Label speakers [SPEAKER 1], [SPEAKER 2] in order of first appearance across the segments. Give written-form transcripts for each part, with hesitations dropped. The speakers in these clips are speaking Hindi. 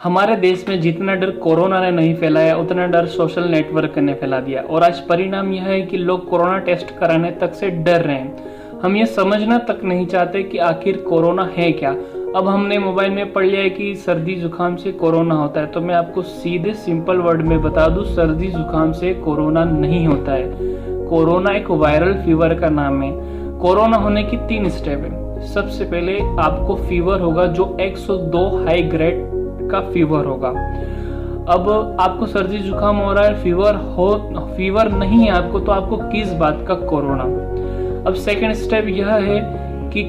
[SPEAKER 1] हमारे देश में जितना डर कोरोना ने नहीं फैलाया उतना डर सोशल नेटवर्क ने फैला दिया और आज परिणाम यह है कि लोग कोरोना टेस्ट कराने तक से डर रहे हैं। हम ये समझना तक नहीं चाहते कि आखिर कोरोना है क्या। अब हमने मोबाइल में पढ़ लिया है कि सर्दी जुकाम से कोरोना होता है, तो मैं आपको सीधे सिंपल वर्ड में बता दूं, सर्दी जुकाम से कोरोना नहीं होता है। कोरोना एक वायरल फीवर का नाम है। कोरोना होने की 3 स्टेप है। सबसे पहले आपको फीवर होगा जो 102 हाई ग्रेड का फीवर होगा। अब आपको सर्दी जुकाम हो रहा है, फीवर नहीं है आपको, तो आपको किस बात का कोरोना। अब सेकंड स्टेप यह है कि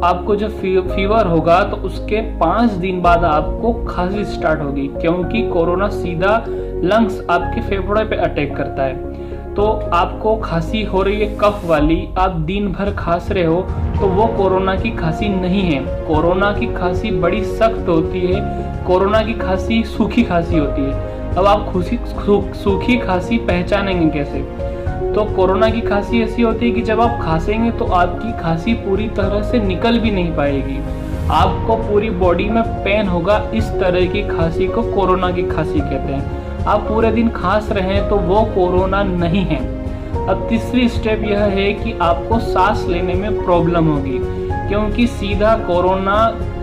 [SPEAKER 1] आपको जब फीवर होगा तो उसके 5 दिन बाद आपको खांसी स्टार्ट होगी, क्योंकि कोरोना सीधा लंग्स आपके फेफड़े पे अटैक करता है। तो आपको खांसी हो रही है कफ वाली, आप दिन भर खांस रहे हो, तो वो कोरोना की खांसी नहीं है। कोरोना की खांसी बड़ी सख्त होती है। कोरोना की खांसी सूखी खांसी होती है। अब आप सूखी खांसी पहचानेंगे कैसे? तो कोरोना की खांसी ऐसी होती है कि जब आप खांसेंगे तो आपकी खांसी पूरी तरह से निकल भी नहीं पाएगी, आपको पूरी बॉडी में पेन होगा। इस तरह की खांसी को कोरोना की खांसी कहते हैं। आप पूरे दिन खांस रहे हैं तो वो कोरोना नहीं है। अब तीसरी स्टेप यह है कि आपको सांस लेने में प्रॉब्लम होगी, क्योंकि सीधा कोरोना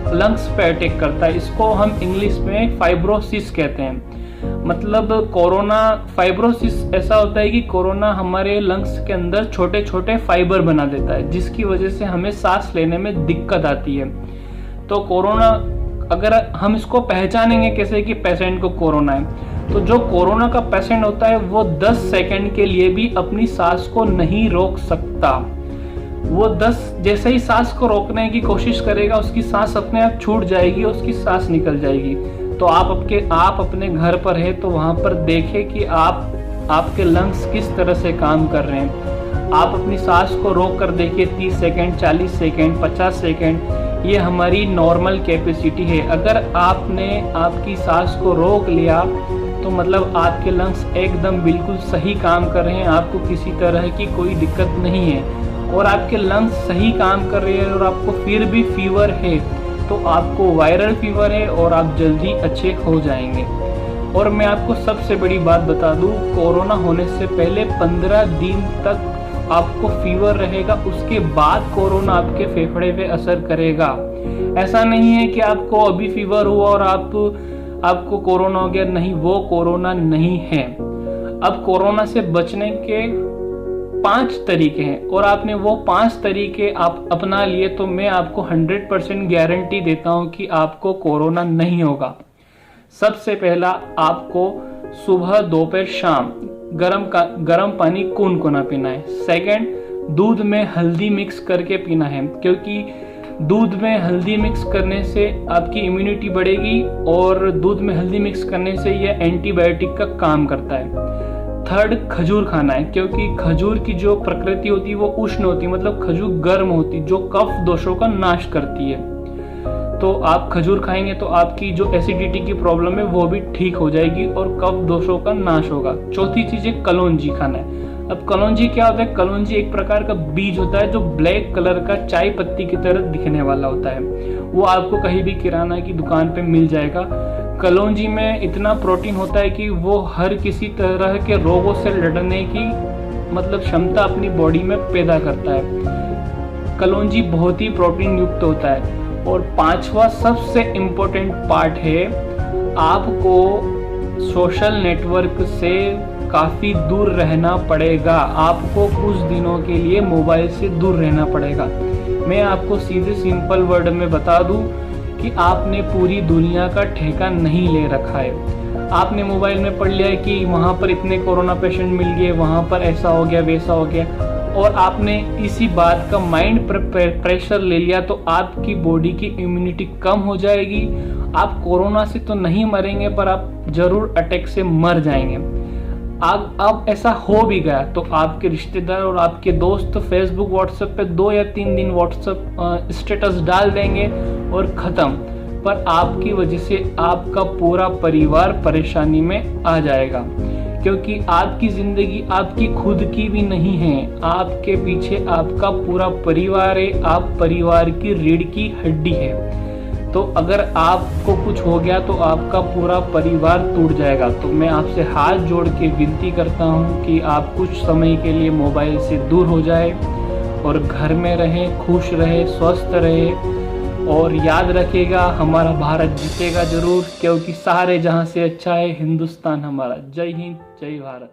[SPEAKER 1] लंग्स पे अटैक करता है। इसको हम इंग्लिश में फाइब्रोसिस कहते हैं। मतलब कोरोना फाइब्रोसिस ऐसा होता है कि कोरोना हमारे लंग्स के अंदर छोटे छोटे फाइबर बना देता है, जिसकी वजह से हमें सांस लेने में दिक्कत आती है। तो कोरोना, अगर हम इसको पहचानेंगे कैसे कि पेशेंट को कोरोना है, तो जो कोरोना का पेशेंट होता है वो 10 सेकंड के लिए भी अपनी सांस को नहीं रोक सकता। वो 10 जैसे ही सांस को रोकने की कोशिश करेगा, उसकी सांस अपने आप छूट जाएगी, उसकी सांस निकल जाएगी। तो आप अपने घर पर है तो वहां पर देखें कि आपके लंग्स किस तरह से काम कर रहे हैं। आप अपनी सांस को रोक कर देखिए, 30 सेकंड, 40 सेकंड, 50 सेकंड, ये हमारी नॉर्मल कैपेसिटी है। अगर आपने आपकी सांस को रोक लिया तो मतलब आपके लंग्स एकदम बिल्कुल सही काम कर रहे हैं, आपको किसी तरह की कोई दिक्कत नहीं है और आपके लंग्स सही काम कर रहे हैं और आपको फिर भी फीवर है तो आपको वायरल फीवर है और आप जल्दी अच्छे हो जाएंगे। और मैं आपको सबसे बड़ी बात बता दूं, कोरोना होने से पहले 15 दिन तक आपको फीवर रहेगा, उसके बाद कोरोना आपके फेफड़े पे असर करेगा। ऐसा नहीं है कि आपको अभी फीवर हुआ और आपको कोरोना हो गया, नहीं, वो कोरोना नहीं है। अब कोरोना से बचने के 5 तरीके हैं और आपने वो 5 तरीके आप अपना लिए तो मैं आपको 100% गारंटी देता हूं कि आपको कोरोना नहीं होगा। सबसे पहला, आपको सुबह, दोपहर, शाम गर्म पानी गुनगुना पीना है। सेकंड, दूध में हल्दी मिक्स करके पीना है, क्योंकि दूध में हल्दी मिक्स करने से आपकी इम्यूनिटी बढ़ेगी और दूध में हल्दी मिक्स करने से यह एंटीबायोटिक का काम करता है। थर्ड, खजूर खाना है, क्योंकि खजूर की जो प्रकृति होती है वो उष्ण होती है, मतलब खजूर गर्म होती है, जो कफ दोषों का नाश करती है। तो आप खजूर खाएंगे तो आपकी जो एसिडिटी की प्रॉब्लम है वो भी ठीक हो जाएगी और कफ दोषों का नाश होगा। चौथी चीज है कलौंजी खाना है। अब कलौंजी क्या होता है? कलौंजी एक प्रकार का बीज होता है जो ब्लैक कलर का चाय पत्ती की तरह दिखने वाला होता है। वो आपको कहीं भी किराना की दुकान पे मिल जाएगा। कलौंजी में इतना प्रोटीन होता है कि वो हर किसी तरह के रोगों से लड़ने की मतलब क्षमता अपनी बॉडी में पैदा करता है। कलौंजी बहुत ही प्रोटीन युक्त होता है। और 5वां सबसे इम्पोर्टेंट पार्ट है, आपको सोशल नेटवर्क से काफी दूर रहना पड़ेगा। आपको कुछ दिनों के लिए मोबाइल से दूर रहना पड़ेगा। मैं आपको सीधे सिंपल वर्ड में बता दूं कि आपने पूरी दुनिया का ठेका नहीं ले रखा है। आपने मोबाइल में पढ़ लिया है कि वहां पर इतने कोरोना पेशेंट मिल गए, वहां पर ऐसा हो गया, वैसा हो गया, और आपने इसी बात का माइंड प्रेशर ले लिया तो आपकी बॉडी की इम्यूनिटी कम हो जाएगी। आप कोरोना से तो नहीं मरेंगे पर आप जरूर अटैक से मर जाएंगे। अब ऐसा हो भी गया तो आपके रिश्तेदार और आपके दोस्त फेसबुक व्हाट्सएप पे 2 या 3 दिन व्हाट्सएप स्टेटस डाल देंगे और खत्म। पर आपकी वजह से आपका पूरा परिवार परेशानी में आ जाएगा, क्योंकि आपकी जिंदगी आपकी खुद की भी नहीं है, आपके पीछे आपका पूरा परिवार है, आप परिवार की रीढ़ की हड्डी है। तो अगर आपको कुछ हो गया तो आपका पूरा परिवार टूट जाएगा। तो मैं आपसे हाथ जोड़ के विनती करता हूँ कि आप कुछ समय के लिए मोबाइल से दूर हो जाए और घर में रहें, खुश रहे, स्वस्थ रहे। और याद रखिएगा, हमारा भारत जीतेगा जरूर, क्योंकि सारे जहां से अच्छा है हिंदुस्तान हमारा। जय हिंद, जय भारत।